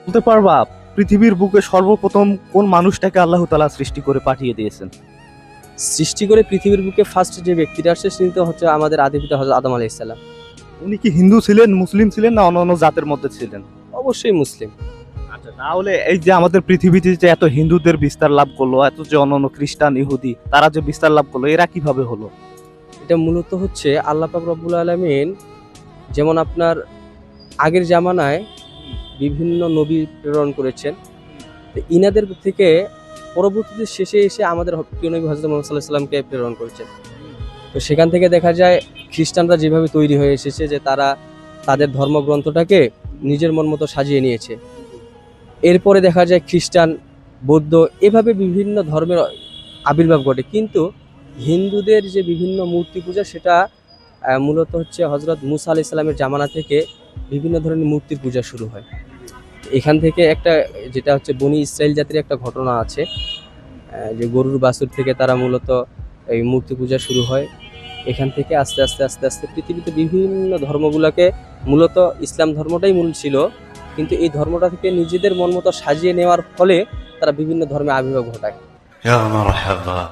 বলতে পারবা পৃথিবীর বুকে সর্বপ্রথম কোন মানুষটাকে আল্লাহ তাআলা সৃষ্টি করে পাঠিয়ে দিয়েছেন? সৃষ্টি করে পৃথিবীর বুকে ফার্স্ট যে ব্যক্তিটা আসছে তিনি তো হচ্ছে আমাদের আদি পিতা হযরত আদম আলাইহিস সালাম। উনি কি হিন্দু ছিলেন, মুসলিম ছিলেন, না অন্য অন্য জাতের মধ্যে ছিলেন? অবশ্যই মুসলিম। আচ্ছা, তাহলে এই যে আমাদের পৃথিবীতে যে এত হিন্দুদের বিস্তার লাভ করলো, এত যে অন্যান্য খ্রিস্টান, ইহুদি তারা যে বিস্তার লাভ করলো, এরা কিভাবে হলো? এটা মূলত হচ্ছে আল্লাহ পাক রব্বুল আলামিন যেমন আপনার আগের জামানায় বিভিন্ন নবী প্রেরণ করেছেন। তো ইনাদের থেকে পরবর্তীতে শেষে এসে আমাদের প্রিয় নবী হযরত মুহাম্মদ সাল্লাল্লাহু আলাইহি সাল্লামকে প্রেরণ করেছেন। তো সেখান থেকে দেখা যায় খ্রিস্টানরা যেভাবে তৈরি হয়ে এসেছে যে তারা তাদের ধর্মগ্রন্থটাকে নিজের মন মতো সাজিয়ে নিয়েছে। এরপরে দেখা যায় খ্রিস্টান, বৌদ্ধ এভাবে বিভিন্ন ধর্মের আবির্ভাব ঘটে। কিন্তু হিন্দুদের যে বিভিন্ন মূর্তি পূজা সেটা মূলত হচ্ছে হযরত মুসা আলাইহিস সালামের জামানা থেকে বিভিন্ন ধরনের মূর্তির পূজা শুরু হয়। এখান থেকে একটা যেটা হচ্ছে বনি ইসরাইল জাতির একটা ঘটনা আছে, যে গরুর বাছুর থেকে তারা মূলত এই মূর্তি পূজা শুরু হয়। এখান থেকে আস্তে আস্তে আস্তে আস্তে পৃথিবীতে বিভিন্ন ধর্মগুলোকে মূলত ইসলাম ধর্মটাই মূল ছিল, কিন্তু এই ধর্মটা থেকে নিজেদের মন মতো সাজিয়ে নেওয়ার ফলে তারা বিভিন্ন ধর্মে আবির্ভাব ঘটায়। يا مرحبا